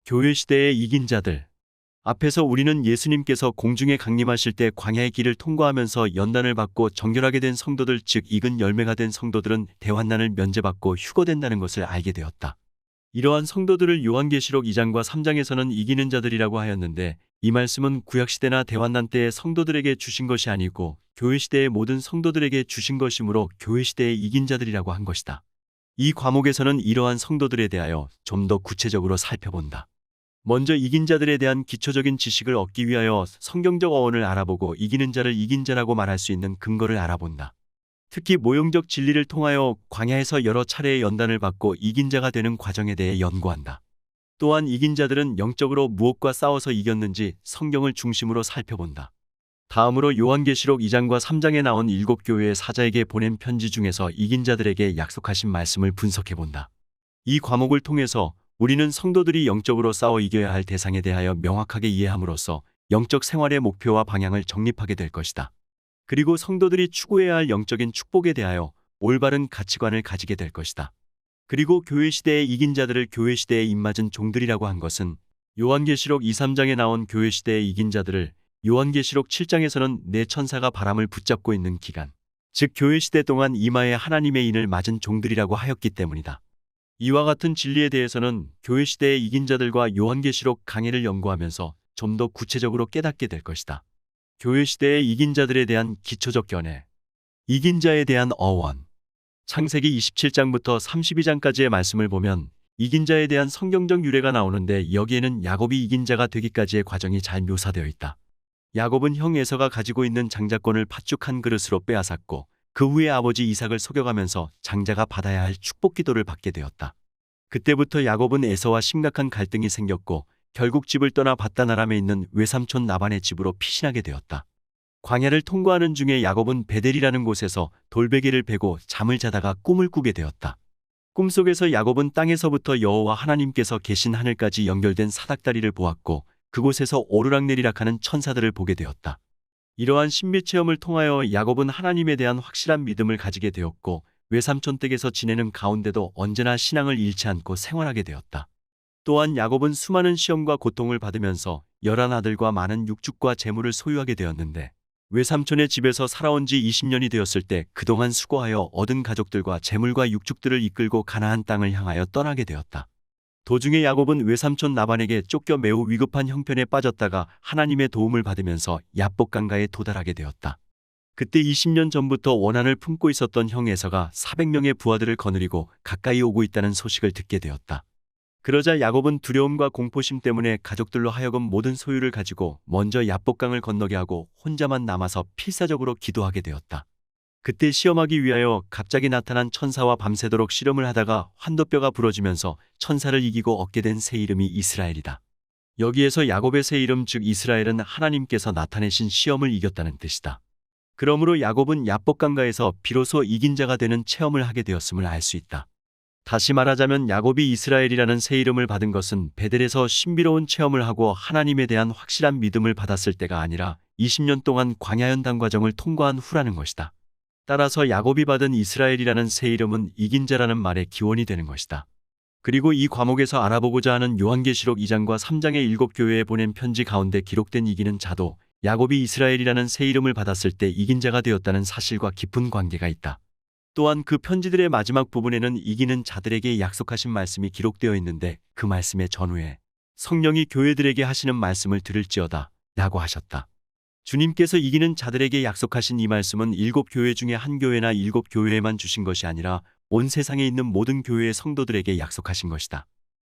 교회 시대의 이긴 자들. 앞에서 우리는 예수님께서 공중에 강림하실 때 광야의 길을 통과하면서 연단을 받고 정결하게 된 성도들, 즉 익은 열매가 된 성도들은 대환난을 면제받고 휴거된다는 것을 알게 되었다. 이러한 성도들을 요한계시록 2장과 3장에서는 이기는 자들이라고 하였는데, 이 말씀은 구약시대나 대환난 때의 성도들에게 주신 것이 아니고 교회 시대의 모든 성도들에게 주신 것이므로 교회 시대의 이긴 자들이라고 한 것이다. 이 과목에서는 이러한 성도들에 대하여 좀 더 구체적으로 살펴본다. 먼저 이긴 자들에 대한 기초적인 지식을 얻기 위하여 성경적 어원을 알아보고 이기는 자를 이긴 자라고 말할 수 있는 근거를 알아본다. 특히 모형적 진리를 통하여 광야에서 여러 차례의 연단을 받고 이긴 자가 되는 과정에 대해 연구한다. 또한 이긴 자들은 영적으로 무엇과 싸워서 이겼는지 성경을 중심으로 살펴본다. 다음으로 요한계시록 2장과 3장에 나온 7교회의 사자에게 보낸 편지 중에서 이긴 자들에게 약속하신 말씀을 분석해본다. 이 과목을 통해서 우리는 성도들이 영적으로 싸워 이겨야 할 대상에 대하여 명확하게 이해함으로써 영적 생활의 목표와 방향을 정립하게 될 것이다. 그리고 성도들이 추구해야 할 영적인 축복에 대하여 올바른 가치관을 가지게 될 것이다. 그리고 교회 시대의 이긴 자들을 교회 시대에 입맞은 종들이라고 한 것은 요한계시록 2, 3장에 나온 교회 시대의 이긴 자들을 요한계시록 7장에서는 네 천사가 바람을 붙잡고 있는 기간, 즉 교회 시대 동안 이마에 하나님의 인을 맞은 종들이라고 하였기 때문이다. 이와 같은 진리에 대해서는 교회 시대의 이긴 자들과 요한계시록 강해를 연구하면서 좀 더 구체적으로 깨닫게 될 것이다. 교회 시대의 이긴 자들에 대한 기초적 견해, 이긴 자에 대한 어원. 창세기 27장부터 32장까지의 말씀을 보면 이긴 자에 대한 성경적 유래가 나오는데, 여기에는 야곱이 이긴 자가 되기까지의 과정이 잘 묘사되어 있다. 야곱은 형 에서가 가지고 있는 장자권을 팥죽 한 그릇으로 빼앗았고, 그 후에 아버지 이삭을 속여가면서 장자가 받아야 할 축복 기도를 받게 되었다. 그때부터 야곱은 에서와 심각한 갈등이 생겼고, 결국 집을 떠나 밧단 아람에 있는 외삼촌 라반의 집으로 피신하게 되었다. 광야를 통과하는 중에 야곱은 베델이라는 곳에서 돌베개를 베고 잠을 자다가 꿈을 꾸게 되었다. 꿈속에서 야곱은 땅에서부터 여호와 하나님께서 계신 하늘까지 연결된 사닥다리를 보았고, 그곳에서 오르락내리락하는 천사들을 보게 되었다. 이러한 신비 체험을 통하여 야곱은 하나님에 대한 확실한 믿음을 가지게 되었고, 외삼촌 댁에서 지내는 가운데도 언제나 신앙을 잃지 않고 생활하게 되었다. 또한 야곱은 수많은 시험과 고통을 받으면서 11 아들과 많은 육축과 재물을 소유하게 되었는데, 외삼촌의 집에서 살아온 지 20년이 되었을 때 그동안 수고하여 얻은 가족들과 재물과 육축들을 이끌고 가나안 땅을 향하여 떠나게 되었다. 도중에 야곱은 외삼촌 라반에게 쫓겨 매우 위급한 형편에 빠졌다가 하나님의 도움을 받으면서 야복강가에 도달하게 되었다. 그때 20년 전부터 원한을 품고 있었던 형 에서가 400명의 부하들을 거느리고 가까이 오고 있다는 소식을 듣게 되었다. 그러자 야곱은 두려움과 공포심 때문에 가족들로 하여금 모든 소유를 가지고 먼저 야복강을 건너게 하고 혼자만 남아서 필사적으로 기도하게 되었다. 그때 시험하기 위하여 갑자기 나타난 천사와 밤새도록 씨름을 하다가 환도뼈가 부러지면서 천사를 이기고 얻게 된 새 이름이 이스라엘이다. 여기에서 야곱의 새 이름, 즉 이스라엘은 하나님께서 나타내신 시험을 이겼다는 뜻이다. 그러므로 야곱은 야복강가에서 비로소 이긴 자가 되는 체험을 하게 되었음을 알 수 있다. 다시 말하자면 야곱이 이스라엘이라는 새 이름을 받은 것은 베델에서 신비로운 체험을 하고 하나님에 대한 확실한 믿음을 받았을 때가 아니라 20년 동안 광야 연단 과정을 통과한 후라는 것이다. 따라서 야곱이 받은 이스라엘이라는 새 이름은 이긴 자라는 말의 기원이 되는 것이다. 그리고 이 과목에서 알아보고자 하는 요한계시록 2장과 3장의 7교회에 보낸 편지 가운데 기록된 이기는 자도 야곱이 이스라엘이라는 새 이름을 받았을 때 이긴 자가 되었다는 사실과 깊은 관계가 있다. 또한 그 편지들의 마지막 부분에는 이기는 자들에게 약속하신 말씀이 기록되어 있는데, 그 말씀의 전후에 성령이 교회들에게 하시는 말씀을 들을지어다 라고 하셨다. 주님께서 이기는 자들에게 약속하신 이 말씀은 7교회 중에 한 교회나 7교회에만 주신 것이 아니라 온 세상에 있는 모든 교회의 성도들에게 약속하신 것이다.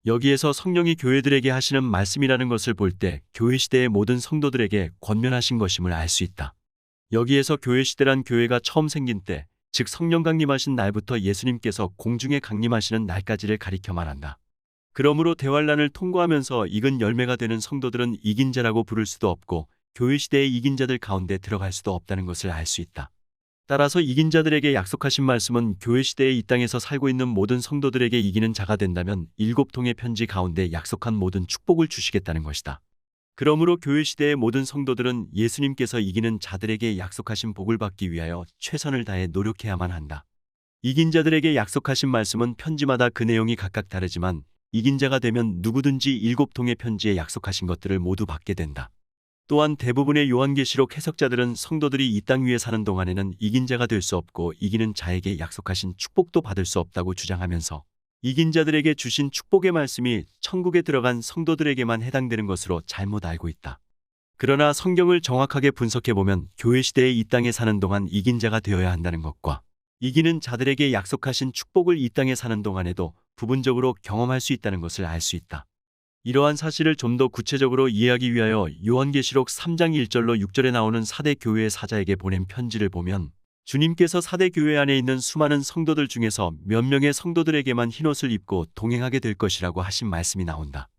여기에서 성령이 교회들에게 하시는 말씀이라는 것을 볼 때 교회 시대의 모든 성도들에게 권면하신 것임을 알 수 있다. 여기에서 교회 시대란 교회가 처음 생긴 때, 즉 성령 강림하신 날부터 예수님께서 공중에 강림하시는 날까지를 가리켜 말한다. 그러므로 대환난을 통과하면서 익은 열매가 되는 성도들은 이긴 자라고 부를 수도 없고, 교회 시대의 이긴 자들 가운데 들어갈 수도 없다는 것을 알 수 있다. 따라서 이긴 자들에게 약속하신 말씀은 교회 시대의 이 땅에서 살고 있는 모든 성도들에게 이기는 자가 된다면 7통의 편지 가운데 약속한 모든 축복을 주시겠다는 것이다. 그러므로 교회 시대의 모든 성도들은 예수님께서 이기는 자들에게 약속하신 복을 받기 위하여 최선을 다해 노력해야만 한다. 이긴 자들에게 약속하신 말씀은 편지마다 그 내용이 각각 다르지만 이긴 자가 되면 누구든지 7통의 편지에 약속하신 것들을 모두 받게 된다. 또한 대부분의 요한계시록 해석자들은 성도들이 이 땅 위에 사는 동안에는 이긴 자가 될 수 없고 이기는 자에게 약속하신 축복도 받을 수 없다고 주장하면서 이긴 자들에게 주신 축복의 말씀이 천국에 들어간 성도들에게만 해당되는 것으로 잘못 알고 있다. 그러나 성경을 정확하게 분석해보면 교회 시대에 이 땅에 사는 동안 이긴 자가 되어야 한다는 것과 이기는 자들에게 약속하신 축복을 이 땅에 사는 동안에도 부분적으로 경험할 수 있다는 것을 알 수 있다. 이러한 사실을 좀 더 구체적으로 이해하기 위하여 요한계시록 3장 1절로 6절에 나오는 사대 교회의 사자에게 보낸 편지를 보면 주님께서 사대 교회 안에 있는 수많은 성도들 중에서 몇 명의 성도들에게만 흰옷을 입고 동행하게 될 것이라고 하신 말씀이 나온다.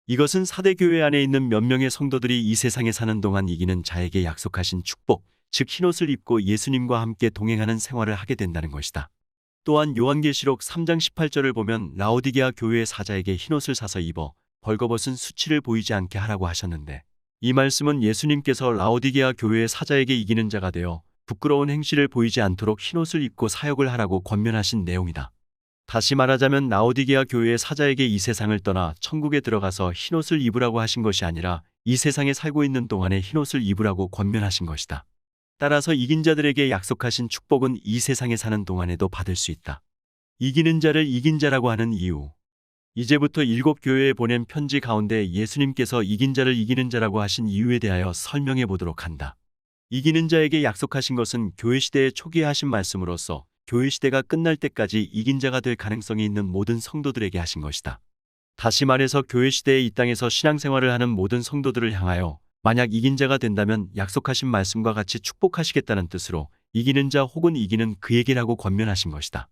이것은 사대 교회 안에 있는 몇 명의 성도들이 이 세상에 사는 동안 이기는 자에게 약속하신 축복, 즉 흰옷을 입고 예수님과 함께 동행하는 생활을 하게 된다는 것이다. 또한 요한계시록 3장 18절을 보면 라오디게아 교회의 사자에게 흰옷을 사서 입어 벌거벗은 수치를 보이지 않게 하라고 하셨는데 이 말씀은 예수님께서 라오디게아 교회의 사자에게 이기는 자가 되어 부끄러운 행실을 보이지 않도록 흰옷을 입고 사역을 하라고 권면하신 내용이다. 다시 말하자면 라오디게아 교회의 사자에게 이 세상을 떠나 천국에 들어가서 흰옷을 입으라고 하신 것이 아니라 이 세상에 살고 있는 동안에 흰옷을 입으라고 권면하신 것이다. 따라서 이긴 자들에게 약속하신 축복은 이 세상에 사는 동안에도 받을 수 있다. 이기는 자를 이긴 자라고 하는 이유. 이제부터 7교회에 보낸 편지 가운데 예수님께서 이긴 자를 이기는 자라고 하신 이유에 대하여 설명해 보도록 한다. 이기는 자에게 약속하신 것은 교회 시대의 초기에 하신 말씀으로서 교회 시대가 끝날 때까지 이긴 자가 될 가능성이 있는 모든 성도들에게 하신 것이다. 다시 말해서 교회 시대의 이 땅에서 신앙생활을 하는 모든 성도들을 향하여 만약 이긴 자가 된다면 약속하신 말씀과 같이 축복하시겠다는 뜻으로 이기는 자 혹은 이기는 그에게라고 권면하신 것이다.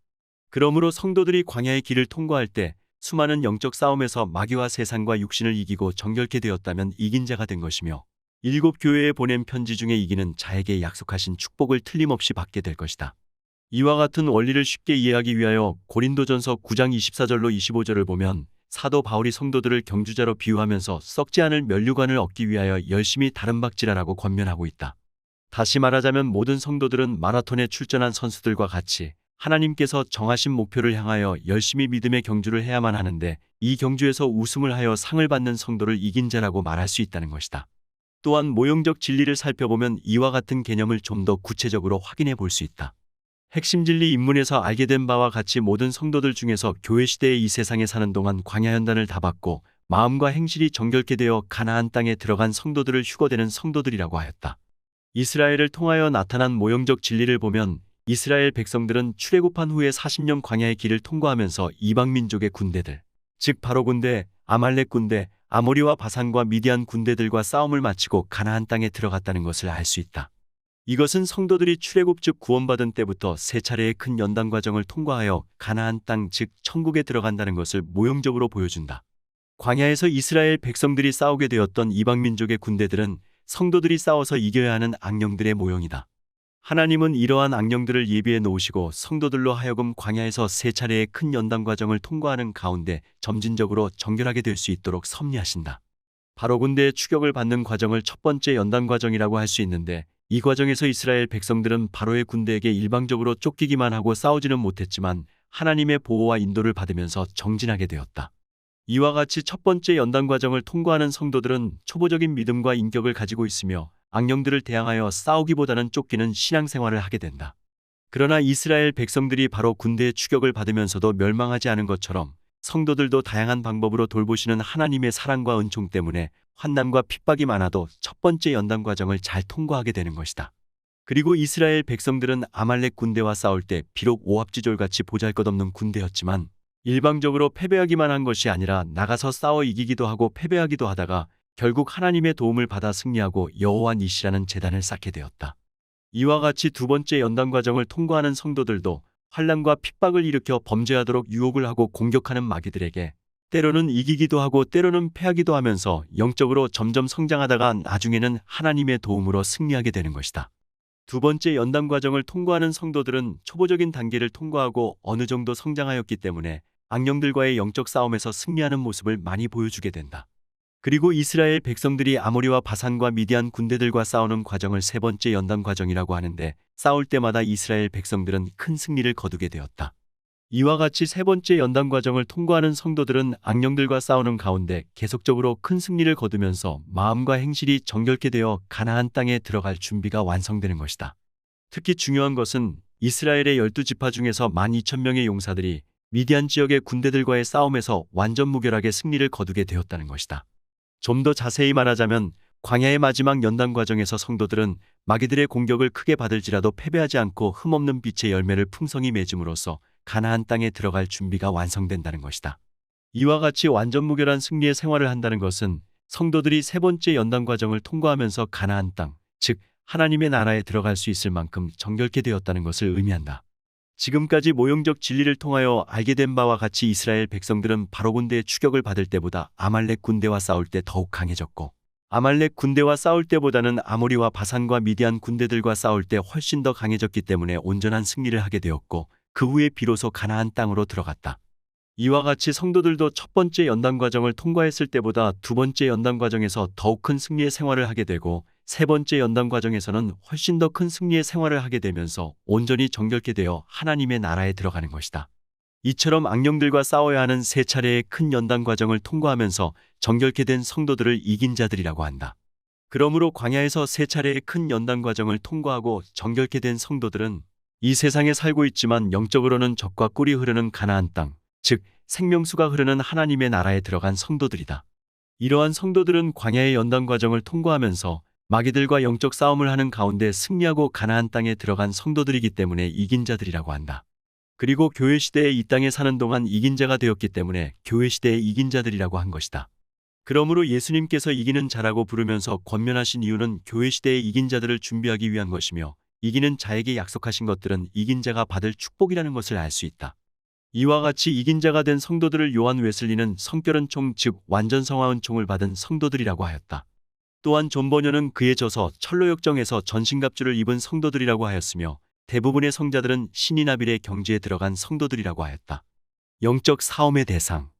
그러므로 성도들이 광야의 길을 통과할 때 수많은 영적 싸움에서 마귀와 세상과 육신을 이기고 정결케 되었다면 이긴 자가 된 것이며 7교회에 보낸 편지 중에 이기는 자에게 약속하신 축복을 틀림없이 받게 될 것이다. 이와 같은 원리를 쉽게 이해하기 위하여 고린도전서 9장 24절로 25절을 보면 사도 바울이 성도들을 경주자로 비유하면서 썩지 않을 면류관을 얻기 위하여 열심히 다름박질하라고 권면하고 있다. 다시 말하자면 모든 성도들은 마라톤에 출전한 선수들과 같이 하나님께서 정하신 목표를 향하여 열심히 믿음의 경주를 해야만 하는데 이 경주에서 우승을 하여 상을 받는 성도를 이긴 자라고 말할 수 있다는 것이다. 또한 모형적 진리를 살펴보면 이와 같은 개념을 좀 더 구체적으로 확인해 볼 수 있다. 핵심 진리 입문에서 알게 된 바와 같이 모든 성도들 중에서 교회 시대의 이 세상에 사는 동안 광야연단을 다 받고 마음과 행실이 정결케 되어 가나안 땅에 들어간 성도들을 휴거되는 성도들이라고 하였다. 이스라엘을 통하여 나타난 모형적 진리를 보면 이스라엘 백성들은 출애굽한 후에 40년 광야의 길을 통과하면서 이방 민족의 군대들, 즉 바로 군대, 아말렉 군대, 아모리와 바산과 미디안 군대들과 싸움을 마치고 가나안 땅에 들어갔다는 것을 알 수 있다. 이것은 성도들이 출애굽 즉 구원받은 때부터 세 차례의 큰 연단 과정을 통과하여 가나안 땅 즉 천국에 들어간다는 것을 모형적으로 보여준다. 광야에서 이스라엘 백성들이 싸우게 되었던 이방 민족의 군대들은 성도들이 싸워서 이겨야 하는 악령들의 모형이다. 하나님은 이러한 악령들을 예비해 놓으시고 성도들로 하여금 광야에서 세 차례의 큰 연단 과정을 통과하는 가운데 점진적으로 정결하게 될 수 있도록 섭리하신다. 바로 군대의 추격을 받는 과정을 첫 번째 연단 과정이라고 할 수 있는데 이 과정에서 이스라엘 백성들은 바로의 군대에게 일방적으로 쫓기기만 하고 싸우지는 못했지만 하나님의 보호와 인도를 받으면서 정진하게 되었다. 이와 같이 첫 번째 연단 과정을 통과하는 성도들은 초보적인 믿음과 인격을 가지고 있으며 악령들을 대항하여 싸우기보다는 쫓기는 신앙생활을 하게 된다. 그러나 이스라엘 백성들이 바로 군대의 추격을 받으면서도 멸망하지 않은 것처럼 성도들도 다양한 방법으로 돌보시는 하나님의 사랑과 은총 때문에 환난과 핍박이 많아도 첫 번째 연단 과정을 잘 통과하게 되는 것이다. 그리고 이스라엘 백성들은 아말렉 군대와 싸울 때 비록 오합지졸같이 보잘것없는 군대였지만 일방적으로 패배하기만 한 것이 아니라 나가서 싸워 이기기도 하고 패배하기도 하다가 결국 하나님의 도움을 받아 승리하고 여호와 니시라는 제단을 쌓게 되었다. 이와 같이 두 번째 연단 과정을 통과하는 성도들도 환난과 핍박을 일으켜 범죄하도록 유혹을 하고 공격하는 마귀들에게 때로는 이기기도 하고 때로는 패하기도 하면서 영적으로 점점 성장하다가 나중에는 하나님의 도움으로 승리하게 되는 것이다. 두 번째 연단 과정을 통과하는 성도들은 초보적인 단계를 통과하고 어느 정도 성장하였기 때문에 악령들과의 영적 싸움에서 승리하는 모습을 많이 보여주게 된다. 그리고 이스라엘 백성들이 아모리와 바산과 미디안 군대들과 싸우는 과정을 세 번째 연단 과정이라고 하는데 싸울 때마다 이스라엘 백성들은 큰 승리를 거두게 되었다. 이와 같이 세 번째 연단 과정을 통과하는 성도들은 악령들과 싸우는 가운데 계속적으로 큰 승리를 거두면서 마음과 행실이 정결케 되어 가나안 땅에 들어갈 준비가 완성되는 것이다. 특히 중요한 것은 이스라엘의 12지파 중에서 12,000명의 용사들이 미디안 지역의 군대들과의 싸움에서 완전 무결하게 승리를 거두게 되었다는 것이다. 좀 더 자세히 말하자면 광야의 마지막 연단 과정에서 성도들은 마귀들의 공격을 크게 받을지라도 패배하지 않고 흠없는 빛의 열매를 풍성히 맺음으로써 가나안 땅에 들어갈 준비가 완성된다는 것이다. 이와 같이 완전 무결한 승리의 생활을 한다는 것은 성도들이 세 번째 연단 과정을 통과하면서 가나안 땅, 즉 하나님의 나라에 들어갈 수 있을 만큼 정결케 되었다는 것을 의미한다. 지금까지 모형적 진리를 통하여 알게 된 바와 같이 이스라엘 백성들은 바로 군대의 추격을 받을 때보다 아말렉 군대와 싸울 때 더욱 강해졌고, 아말렉 군대와 싸울 때보다는 아모리와 바산과 미디안 군대들과 싸울 때 훨씬 더 강해졌기 때문에 온전한 승리를 하게 되었고, 그 후에 비로소 가나안 땅으로 들어갔다. 이와 같이 성도들도 첫 번째 연단 과정을 통과했을 때보다 두 번째 연단 과정에서 더욱 큰 승리의 생활을 하게 되고, 세 번째 연단 과정에서는 훨씬 더 큰 승리의 생활을 하게 되면서 온전히 정결케 되어 하나님의 나라에 들어가는 것이다. 이처럼 악령들과 싸워야 하는 세 차례의 큰 연단 과정을 통과하면서 정결케 된 성도들을 이긴 자들이라고 한다. 그러므로 광야에서 세 차례의 큰 연단 과정을 통과하고 정결케 된 성도들은 이 세상에 살고 있지만 영적으로는 젖과 꿀이 흐르는 가나안 땅, 즉 생명수가 흐르는 하나님의 나라에 들어간 성도들이다. 이러한 성도들은 광야의 연단 과정을 통과하면서 마귀들과 영적 싸움을 하는 가운데 승리하고 가나안 땅에 들어간 성도들이기 때문에 이긴 자들이라고 한다. 그리고 교회 시대에 이 땅에 사는 동안 이긴 자가 되었기 때문에 교회 시대의 이긴 자들이라고 한 것이다. 그러므로 예수님께서 이기는 자라고 부르면서 권면하신 이유는 교회 시대의 이긴 자들을 준비하기 위한 것이며, 이기는 자에게 약속하신 것들은 이긴 자가 받을 축복이라는 것을 알 수 있다. 이와 같이 이긴 자가 된 성도들을 요한 웨슬리는 성결은총, 즉 완전 성화은 총을 받은 성도들이라고 하였다. 또한 존 버녀는 그의 저서 철로역정에서 전신갑주를 입은 성도들이라고 하였으며, 대부분의 성자들은 신이나빌의 경지에 들어간 성도들이라고 하였다. 영적 싸움의 대상.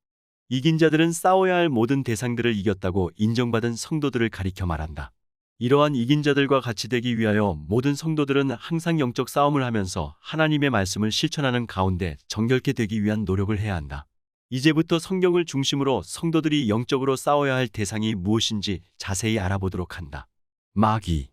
이긴 자들은 싸워야 할 모든 대상들을 이겼다고 인정받은 성도들을 가리켜 말한다. 이러한 이긴 자들과 같이 되기 위하여 모든 성도들은 항상 영적 싸움을 하면서 하나님의 말씀을 실천하는 가운데 정결케 되기 위한 노력을 해야 한다. 이제부터 성경을 중심으로 성도들이 영적으로 싸워야 할 대상이 무엇인지 자세히 알아보도록 한다. 마귀.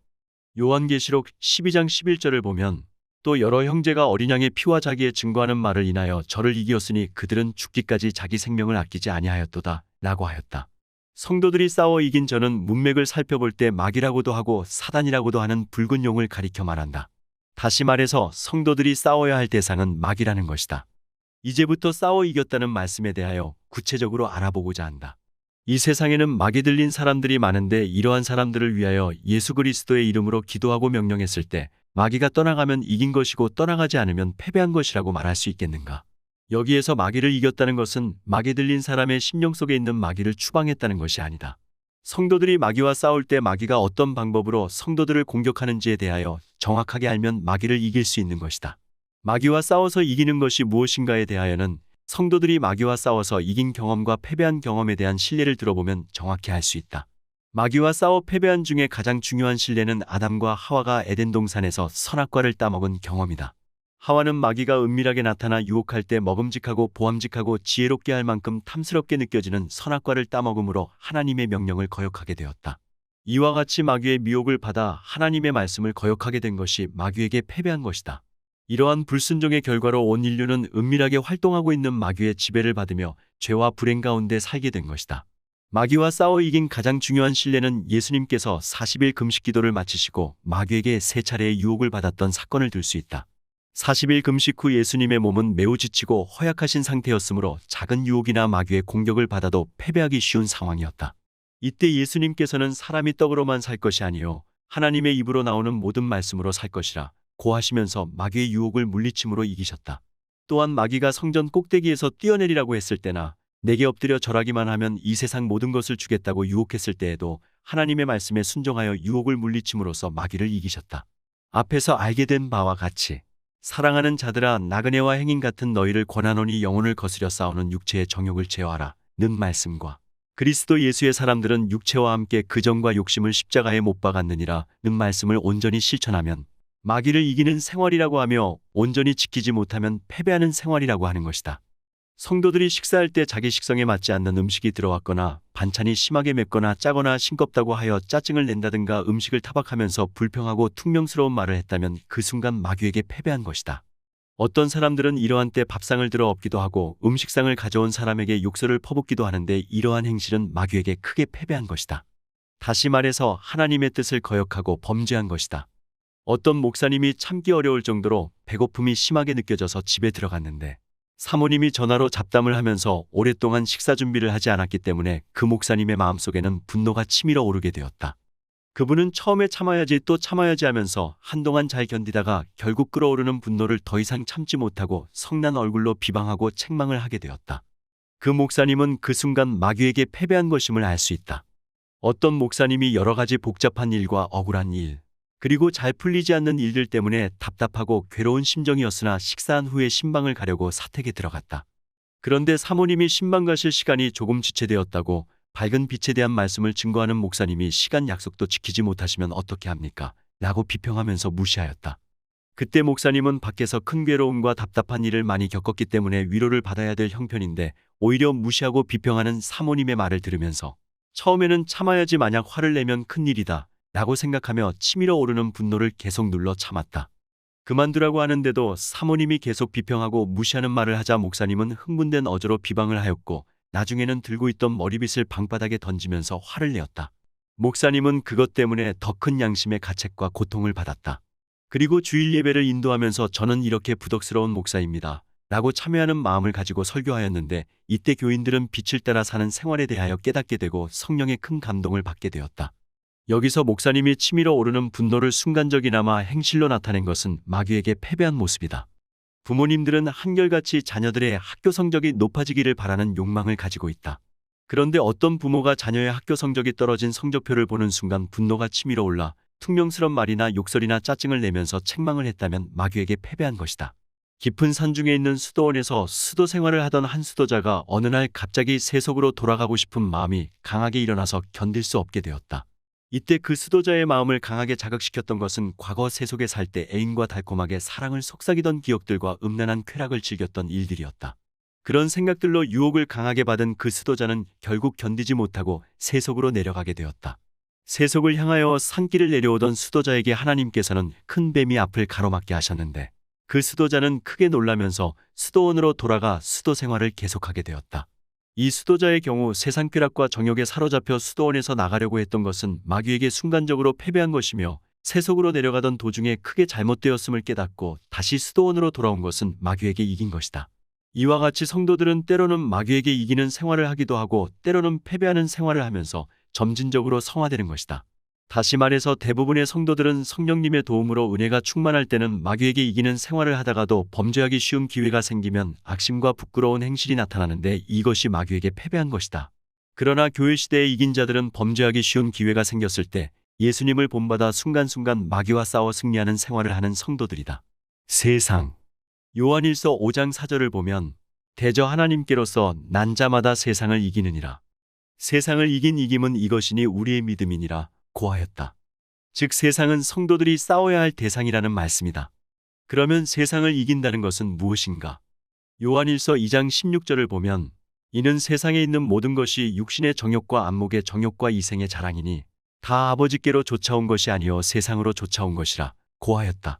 요한계시록 12장 11절을 보면 또 여러 형제가 어린 양의 피와 자기의 증거하는 말을 인하여 저를 이기었으니 그들은 죽기까지 자기 생명을 아끼지 아니하였도다 라고 하였다. 성도들이 싸워 이긴 저는 문맥을 살펴볼 때 마귀라고도 하고 사단이라고도 하는 붉은 용을 가리켜 말한다. 다시 말해서 성도들이 싸워야 할 대상은 마귀라는 것이다. 이제부터 싸워 이겼다는 말씀에 대하여 구체적으로 알아보고자 한다. 이 세상에는 마귀 들린 사람들이 많은데 이러한 사람들을 위하여 예수 그리스도의 이름으로 기도하고 명령했을 때 마귀가 떠나가면 이긴 것이고 떠나가지 않으면 패배한 것이라고 말할 수 있겠는가? 여기에서 마귀를 이겼다는 것은 마귀 들린 사람의 심령 속에 있는 마귀를 추방했다는 것이 아니다. 성도들이 마귀와 싸울 때 마귀가 어떤 방법으로 성도들을 공격하는지에 대하여 정확하게 알면 마귀를 이길 수 있는 것이다. 마귀와 싸워서 이기는 것이 무엇인가에 대하여는 성도들이 마귀와 싸워서 이긴 경험과 패배한 경험에 대한 신뢰를 들어보면 정확히 알 수 있다. 마귀와 싸워 패배한 중에 가장 중요한 신뢰는 아담과 하와가 에덴 동산에서 선악과를 따먹은 경험이다. 하와는 마귀가 은밀하게 나타나 유혹할 때 먹음직하고 보암직하고 지혜롭게 할 만큼 탐스럽게 느껴지는 선악과를 따먹음으로 하나님의 명령을 거역하게 되었다. 이와 같이 마귀의 미혹을 받아 하나님의 말씀을 거역하게 된 것이 마귀에게 패배한 것이다. 이러한 불순종의 결과로 온 인류는 은밀하게 활동하고 있는 마귀의 지배를 받으며 죄와 불행 가운데 살게 된 것이다. 마귀와 싸워 이긴 가장 중요한 신뢰는 예수님께서 40일 금식 기도를 마치시고 마귀에게 3차례의 유혹을 받았던 사건을 들 수 있다. 40일 금식 후 예수님의 몸은 매우 지치고 허약하신 상태였으므로 작은 유혹이나 마귀의 공격을 받아도 패배하기 쉬운 상황이었다. 이때 예수님께서는 사람이 떡으로만 살 것이 아니요 하나님의 입으로 나오는 모든 말씀으로 살 것이라 고하시면서 마귀의 유혹을 물리침으로 이기셨다. 또한 마귀가 성전 꼭대기에서 뛰어내리라고 했을 때나 내게 엎드려 절하기만 하면 이 세상 모든 것을 주겠다고 유혹했을 때에도 하나님의 말씀에 순종하여 유혹을 물리침으로써 마귀를 이기셨다. 앞에서 알게 된 바와 같이 사랑하는 자들아 나그네와 행인 같은 너희를 권하노니 영혼을 거스려 싸우는 육체의 정욕을 제어하라 는 말씀과 그리스도 예수의 사람들은 육체와 함께 그정과 욕심을 십자가에 못 박았느니라 는 말씀을 온전히 실천하면 마귀를 이기는 생활이라고 하며 온전히 지키지 못하면 패배하는 생활이라고 하는 것이다. 성도들이 식사할 때 자기 식성에 맞지 않는 음식이 들어왔거나 반찬이 심하게 맵거나 짜거나 싱겁다고 하여 짜증을 낸다든가 음식을 타박하면서 불평하고 퉁명스러운 말을 했다면 그 순간 마귀에게 패배한 것이다. 어떤 사람들은 이러한 때 밥상을 들어 엎기도 하고 음식상을 가져온 사람에게 욕설을 퍼붓기도 하는데 이러한 행실은 마귀에게 크게 패배한 것이다. 다시 말해서 하나님의 뜻을 거역하고 범죄한 것이다. 어떤 목사님이 참기 어려울 정도로 배고픔이 심하게 느껴져서 집에 들어갔는데 사모님이 전화로 잡담을 하면서 오랫동안 식사 준비를 하지 않았기 때문에 그 목사님의 마음속에는 분노가 치밀어 오르게 되었다. 그분은 처음에 참아야지 또 참아야지 하면서 한동안 잘 견디다가 결국 끓어오르는 분노를 더 이상 참지 못하고 성난 얼굴로 비방하고 책망을 하게 되었다. 그 목사님은 그 순간 마귀에게 패배한 것임을 알 수 있다. 어떤 목사님이 여러 가지 복잡한 일과 억울한 일, 그리고 잘 풀리지 않는 일들 때문에 답답하고 괴로운 심정이었으나 식사한 후에 신방을 가려고 사택에 들어갔다. 그런데 사모님이 신방 가실 시간이 조금 지체되었다고 밝은 빛에 대한 말씀을 증거하는 목사님이 시간 약속도 지키지 못하시면 어떻게 합니까? 라고 비평하면서 무시하였다. 그때 목사님은 밖에서 큰 괴로움과 답답한 일을 많이 겪었기 때문에 위로를 받아야 될 형편인데 오히려 무시하고 비평하는 사모님의 말을 들으면서 처음에는 참아야지 만약 화를 내면 큰일이다 라고 생각하며 치밀어 오르는 분노를 계속 눌러 참았다. 그만두라고 하는데도 사모님이 계속 비평하고 무시하는 말을 하자 목사님은 흥분된 어조로 비방을 하였고 나중에는 들고 있던 머리빗을 방바닥에 던지면서 화를 내었다. 목사님은 그것 때문에 더 큰 양심의 가책과 고통을 받았다. 그리고 주일 예배를 인도하면서 저는 이렇게 부덕스러운 목사입니다. 라고 참여하는 마음을 가지고 설교하였는데 이때 교인들은 빛을 따라 사는 생활에 대하여 깨닫게 되고 성령의 큰 감동을 받게 되었다. 여기서 목사님이 치밀어 오르는 분노를 순간적이나마 행실로 나타낸 것은 마귀에게 패배한 모습이다. 부모님들은 한결같이 자녀들의 학교 성적이 높아지기를 바라는 욕망을 가지고 있다. 그런데 어떤 부모가 자녀의 학교 성적이 떨어진 성적표를 보는 순간 분노가 치밀어 올라 퉁명스런 말이나 욕설이나 짜증을 내면서 책망을 했다면 마귀에게 패배한 것이다. 깊은 산 중에 있는 수도원에서 수도 생활을 하던 한 수도자가 어느 날 갑자기 세속으로 돌아가고 싶은 마음이 강하게 일어나서 견딜 수 없게 되었다. 이때 그 수도자의 마음을 강하게 자극시켰던 것은 과거 세속에 살 때 애인과 달콤하게 사랑을 속삭이던 기억들과 음란한 쾌락을 즐겼던 일들이었다. 그런 생각들로 유혹을 강하게 받은 그 수도자는 결국 견디지 못하고 세속으로 내려가게 되었다. 세속을 향하여 산길을 내려오던 수도자에게 하나님께서는 큰 뱀이 앞을 가로막게 하셨는데 그 수도자는 크게 놀라면서 수도원으로 돌아가 수도 생활을 계속하게 되었다. 이 수도자의 경우 세상 쾌락과 정욕에 사로잡혀 수도원에서 나가려고 했던 것은 마귀에게 순간적으로 패배한 것이며 세속으로 내려가던 도중에 크게 잘못되었음을 깨닫고 다시 수도원으로 돌아온 것은 마귀에게 이긴 것이다. 이와 같이 성도들은 때로는 마귀에게 이기는 생활을 하기도 하고 때로는 패배하는 생활을 하면서 점진적으로 성화되는 것이다. 다시 말해서 대부분의 성도들은 성령님의 도움으로 은혜가 충만할 때는 마귀에게 이기는 생활을 하다가도 범죄하기 쉬운 기회가 생기면 악심과 부끄러운 행실이 나타나는데 이것이 마귀에게 패배한 것이다. 그러나 교회 시대에 이긴 자들은 범죄하기 쉬운 기회가 생겼을 때 예수님을 본받아 순간순간 마귀와 싸워 승리하는 생활을 하는 성도들이다. 세상 요한일서 5장 4절을 보면 대저 하나님께로서 난 자마다 세상을 이기느니라. 세상을 이긴 이김은 이것이니 우리의 믿음이니라 고하였다. 즉 세상은 성도들이 싸워야 할 대상이라는 말씀이다. 그러면 세상을 이긴다는 것은 무엇인가? 요한일서 2장 16절을 보면 이는 세상에 있는 모든 것이 육신의 정욕과 안목의 정욕과 이생의 자랑이니 다 아버지께로 쫓아온 것이 아니요 세상으로 쫓아온 것이라 고하였다.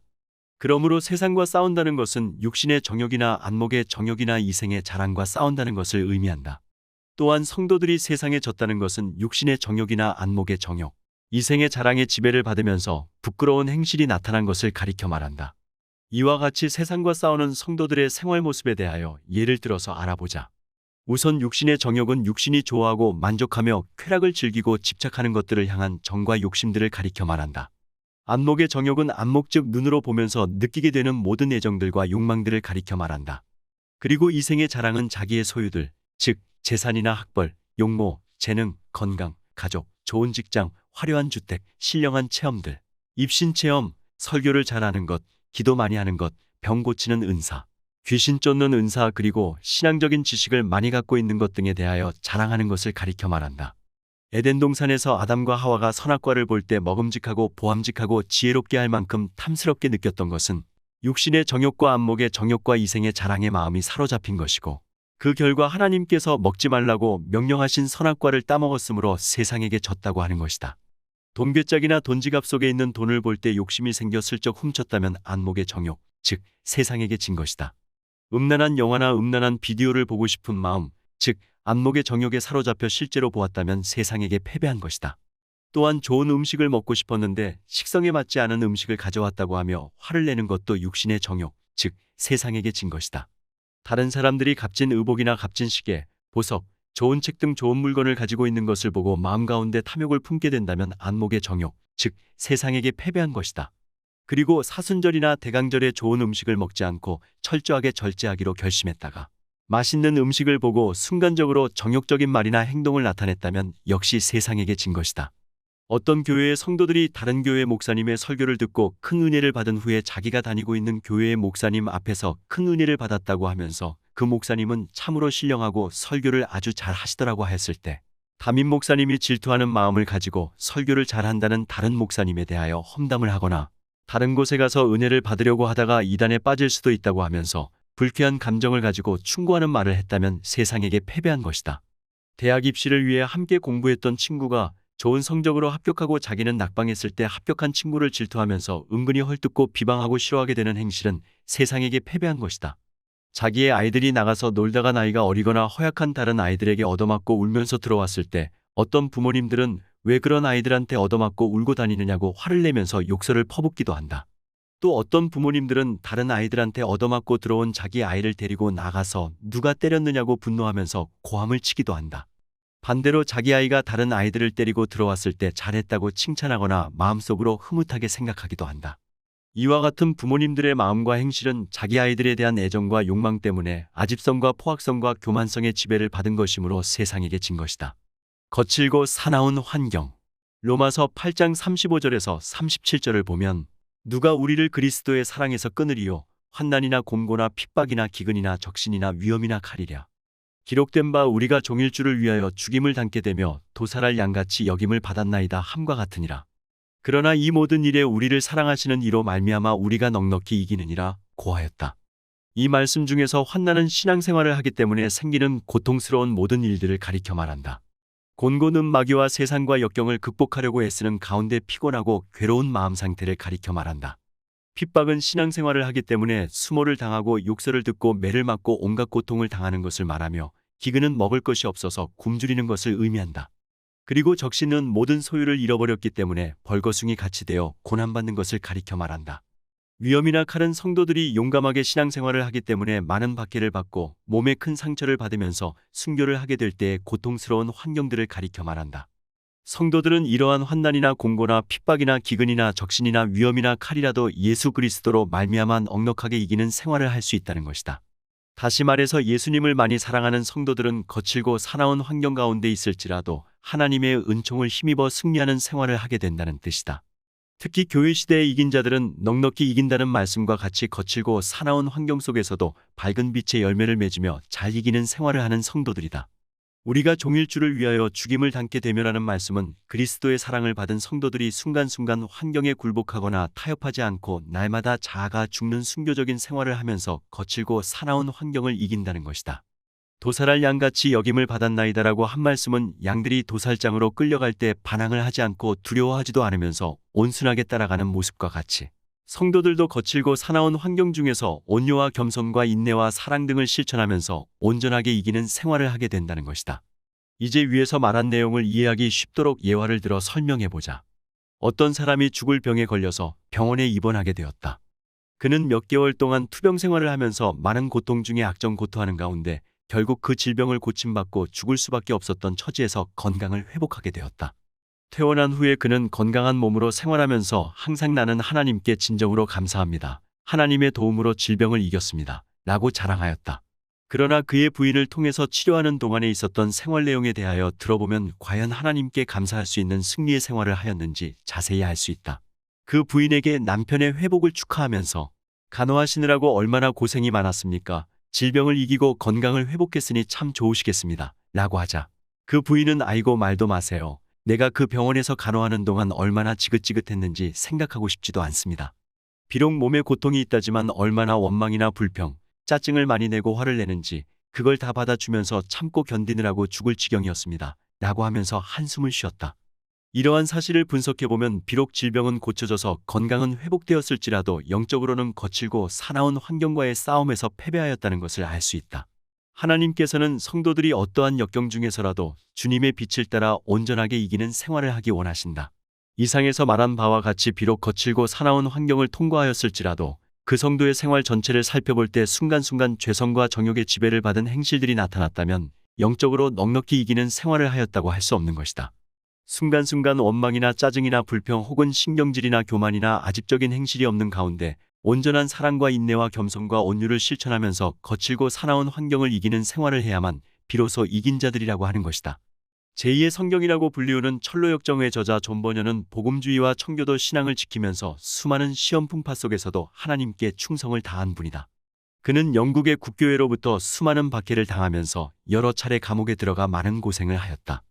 그러므로 세상과 싸운다는 것은 육신의 정욕이나 안목의 정욕이나 이생의 자랑과 싸운다는 것을 의미한다. 또한 성도들이 세상에 졌다는 것은 육신의 정욕이나 안목의 정욕, 이생의 자랑의 지배를 받으면서 부끄러운 행실이 나타난 것을 가리켜 말한다. 이와 같이 세상과 싸우는 성도들의 생활 모습에 대하여 예를 들어서 알아보자. 우선 육신의 정욕은 육신이 좋아하고 만족하며 쾌락을 즐기고 집착하는 것들을 향한 정과 욕심들을 가리켜 말한다. 안목의 정욕은 안목 즉 눈으로 보면서 느끼게 되는 모든 애정들과 욕망들을 가리켜 말한다. 그리고 이생의 자랑은 자기의 소유들, 즉 재산이나 학벌, 용모, 재능, 건강, 가족, 좋은 직장, 화려한 주택, 신령한 체험들, 입신 체험, 설교를 잘하는 것, 기도 많이 하는 것, 병 고치는 은사, 귀신 쫓는 은사 그리고 신앙적인 지식을 많이 갖고 있는 것 등에 대하여 자랑하는 것을 가리켜 말한다. 에덴 동산에서 아담과 하와가 선악과를 볼 때 먹음직하고 보암직하고 지혜롭게 할 만큼 탐스럽게 느꼈던 것은 육신의 정욕과 안목의 정욕과 이생의 자랑의 마음이 사로잡힌 것이고, 그 결과 하나님께서 먹지 말라고 명령하신 선악과를 따먹었으므로 세상에게 졌다고 하는 것이다. 돈괴짝이나 돈지갑 속에 있는 돈을 볼 때 욕심이 생겨 슬쩍 훔쳤다면 안목의 정욕, 즉 세상에게 진 것이다. 음란한 영화나 음란한 비디오를 보고 싶은 마음, 즉 안목의 정욕에 사로잡혀 실제로 보았다면 세상에게 패배한 것이다. 또한 좋은 음식을 먹고 싶었는데 식성에 맞지 않은 음식을 가져왔다고 하며 화를 내는 것도 육신의 정욕, 즉 세상에게 진 것이다. 다른 사람들이 값진 의복이나 값진 시계, 보석, 좋은 책 등 좋은 물건을 가지고 있는 것을 보고 마음 가운데 탐욕을 품게 된다면 안목의 정욕, 즉 세상에게 패배한 것이다. 그리고 사순절이나 대강절에 좋은 음식을 먹지 않고 철저하게 절제하기로 결심했다가 맛있는 음식을 보고 순간적으로 정욕적인 말이나 행동을 나타냈다면 역시 세상에게 진 것이다. 어떤 교회의 성도들이 다른 교회 목사님의 설교를 듣고 큰 은혜를 받은 후에 자기가 다니고 있는 교회의 목사님 앞에서 큰 은혜를 받았다고 하면서 그 목사님은 참으로 신령하고 설교를 아주 잘 하시더라고 했을 때, 담임 목사님이 질투하는 마음을 가지고 설교를 잘한다는 다른 목사님에 대하여 험담을 하거나 다른 곳에 가서 은혜를 받으려고 하다가 이단에 빠질 수도 있다고 하면서 불쾌한 감정을 가지고 충고하는 말을 했다면 세상에게 패배한 것이다. 대학 입시를 위해 함께 공부했던 친구가 좋은 성적으로 합격하고 자기는 낙방했을 때 합격한 친구를 질투하면서 은근히 헐뜯고 비방하고 싫어하게 되는 행실은 세상에게 패배한 것이다. 자기의 아이들이 나가서 놀다가 나이가 어리거나 허약한 다른 아이들에게 얻어맞고 울면서 들어왔을 때 어떤 부모님들은 왜 그런 아이들한테 얻어맞고 울고 다니느냐고 화를 내면서 욕설을 퍼붓기도 한다. 또 어떤 부모님들은 다른 아이들한테 얻어맞고 들어온 자기 아이를 데리고 나가서 누가 때렸느냐고 분노하면서 고함을 치기도 한다. 반대로 자기 아이가 다른 아이들을 때리고 들어왔을 때 잘했다고 칭찬하거나 마음속으로 흐뭇하게 생각하기도 한다. 이와 같은 부모님들의 마음과 행실은 자기 아이들에 대한 애정과 욕망 때문에 아집성과 포악성과 교만성의 지배를 받은 것이므로 세상에게 진 것이다. 거칠고 사나운 환경. 로마서 8장 35절에서 37절을 보면 누가 우리를 그리스도의 사랑에서 끊으리요? 환난이나 곰고나 핍박이나 기근이나 적신이나 위험이나 칼이랴. 기록된 바 우리가 종일주를 위하여 죽임을 당게 되며 도살할 양같이 여김을 받았나이다 함과 같으니라. 그러나 이 모든 일에 우리를 사랑하시는 이로 말미암아 우리가 넉넉히 이기느니라 고하였다. 이 말씀 중에서 환난은 신앙생활을 하기 때문에 생기는 고통스러운 모든 일들을 가리켜 말한다. 곤고는 마귀와 세상과 역경을 극복하려고 애쓰는 가운데 피곤하고 괴로운 마음 상태를 가리켜 말한다. 핍박은 신앙생활을 하기 때문에 수모를 당하고 욕설을 듣고 매를 맞고 온갖 고통을 당하는 것을 말하며, 기근은 먹을 것이 없어서 굶주리는 것을 의미한다. 그리고 적신은 모든 소유를 잃어버렸기 때문에 벌거숭이 같이 되어 고난받는 것을 가리켜 말한다. 위험이나 칼은 성도들이 용감하게 신앙생활을 하기 때문에 많은 박해를 받고 몸에 큰 상처를 받으면서 순교를 하게 될 때의 고통스러운 환경들을 가리켜 말한다. 성도들은 이러한 환난이나 공고나 핍박이나 기근이나 적신이나 위험이나 칼이라도 예수 그리스도로 말미암아 넉넉하게 이기는 생활을 할 수 있다는 것이다. 다시 말해서 예수님을 많이 사랑하는 성도들은 거칠고 사나운 환경 가운데 있을지라도 하나님의 은총을 힘입어 승리하는 생활을 하게 된다는 뜻이다. 특히 교회 시대에 이긴 자들은 넉넉히 이긴다는 말씀과 같이 거칠고 사나운 환경 속에서도 밝은 빛의 열매를 맺으며 잘 이기는 생활을 하는 성도들이다. 우리가 종일주를 위하여 죽임을 당게 되며라는 말씀은 그리스도의 사랑을 받은 성도들이 순간순간 환경에 굴복하거나 타협하지 않고 날마다 자아가 죽는 순교적인 생활을 하면서 거칠고 사나운 환경을 이긴다는 것이다. 도살할 양같이 여김을 받았나이다라고 한 말씀은 양들이 도살장으로 끌려갈 때 반항을 하지 않고 두려워하지도 않으면서 온순하게 따라가는 모습과 같이 성도들도 거칠고 사나운 환경 중에서 온유와 겸손과 인내와 사랑 등을 실천하면서 온전하게 이기는 생활을 하게 된다는 것이다. 이제 위에서 말한 내용을 이해하기 쉽도록 예화를 들어 설명해보자. 어떤 사람이 죽을 병에 걸려서 병원에 입원하게 되었다. 그는 몇 개월 동안 투병 생활을 하면서 많은 고통 중에 악정고토하는 가운데 결국 그 질병을 고침받고 죽을 수밖에 없었던 처지에서 건강을 회복하게 되었다. 퇴원한 후에 그는 건강한 몸으로 생활하면서 항상 나는 하나님께 진정으로 감사합니다. 하나님의 도움으로 질병을 이겼습니다. 라고 자랑하였다. 그러나 그의 부인을 통해서 치료하는 동안에 있었던 생활 내용에 대하여 들어보면 과연 하나님께 감사할 수 있는 승리의 생활을 하였는지 자세히 알 수 있다. 그 부인에게 남편의 회복을 축하하면서 간호하시느라고 얼마나 고생이 많았습니까? 질병을 이기고 건강을 회복했으니 참 좋으시겠습니다. 라고 하자 그 부인은 아이고 말도 마세요. 내가 그 병원에서 간호하는 동안 얼마나 지긋지긋했는지 생각하고 싶지도 않습니다. 비록 몸에 고통이 있다지만 얼마나 원망이나 불평, 짜증을 많이 내고 화를 내는지 그걸 다 받아주면서 참고 견디느라고 죽을 지경이었습니다. 라고 하면서 한숨을 쉬었다. 이러한 사실을 분석해보면 비록 질병은 고쳐져서 건강은 회복되었을지라도 영적으로는 거칠고 사나운 환경과의 싸움에서 패배하였다는 것을 알 수 있다. 하나님께서는 성도들이 어떠한 역경 중에서라도 주님의 빛을 따라 온전하게 이기는 생활을 하기 원하신다. 이상에서 말한 바와 같이 비록 거칠고 사나운 환경을 통과하였을지라도 그 성도의 생활 전체를 살펴볼 때 순간순간 죄성과 정욕의 지배를 받은 행실들이 나타났다면 영적으로 넉넉히 이기는 생활을 하였다고 할 수 없는 것이다. 순간순간 원망이나 짜증이나 불평 혹은 신경질이나 교만이나 아집적인 행실이 없는 가운데 온전한 사랑과 인내와 겸손과 온유를 실천하면서 거칠고 사나운 환경을 이기는 생활을 해야만 비로소 이긴 자들이라고 하는 것이다. 제2의 성경이라고 불리우는 철로역정의 저자 존 버녀는 복음주의와 청교도 신앙을 지키면서 수많은 시험 풍파 속에서도 하나님께 충성을 다한 분이다. 그는 영국의 국교회로부터 수많은 박해를 당하면서 여러 차례 감옥에 들어가 많은 고생을 하였다.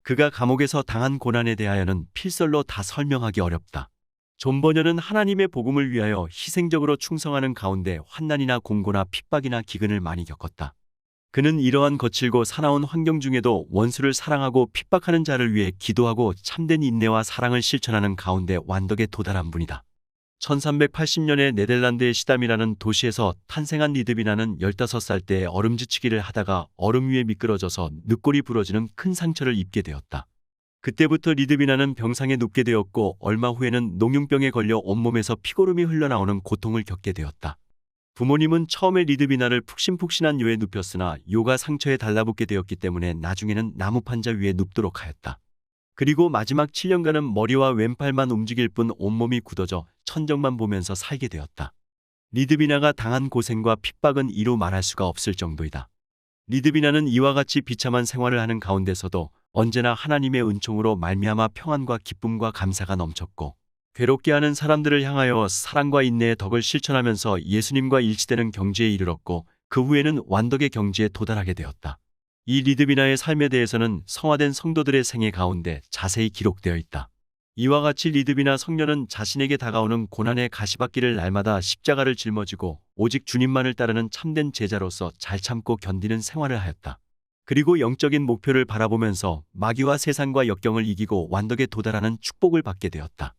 그가 감옥에서 당한 고난에 대하여는 필설로 다 설명하기 어렵다. 존 버녀는 하나님의 복음을 위하여 희생적으로 충성하는 가운데 환난이나 공고나 핍박이나 기근을 많이 겪었다. 그는 이러한 거칠고 사나운 환경 중에도 원수를 사랑하고 핍박하는 자를 위해 기도하고 참된 인내와 사랑을 실천하는 가운데 완덕에 도달한 분이다. 1380년에 네덜란드의 시담이라는 도시에서 탄생한 리드비나는 15살 때 얼음지치기를 하다가 얼음 위에 미끄러져서 늑골이 부러지는 큰 상처를 입게 되었다. 그때부터 리드비나는 병상에 눕게 되었고 얼마 후에는 농융병에 걸려 온몸에서 피고름이 흘러나오는 고통을 겪게 되었다. 부모님은 처음에 리드비나를 푹신푹신한 묘에 눕혔으나 묘가 상처에 달라붙게 되었기 때문에 나중에는 나무 판자 위에 눕도록 하였다. 그리고 마지막 7년간은 머리와 왼팔만 움직일 뿐 온몸이 굳어져 천정만 보면서 살게 되었다. 리드비나가 당한 고생과 핍박은 이루 말할 수가 없을 정도이다. 리드비나는 이와 같이 비참한 생활을 하는 가운데서도 언제나 하나님의 은총으로 말미암아 평안과 기쁨과 감사가 넘쳤고 괴롭게 하는 사람들을 향하여 사랑과 인내의 덕을 실천하면서 예수님과 일치되는 경지에 이르렀고 그 후에는 완덕의 경지에 도달하게 되었다. 이 리드비나의 삶에 대해서는 성화된 성도들의 생애 가운데 자세히 기록되어 있다. 이와 같이 리드비나 성녀는 자신에게 다가오는 고난의 가시밭길을 날마다 십자가를 짊어지고 오직 주님만을 따르는 참된 제자로서 잘 참고 견디는 생활을 하였다. 그리고 영적인 목표를 바라보면서 마귀와 세상과 역경을 이기고 완덕에 도달하는 축복을 받게 되었다.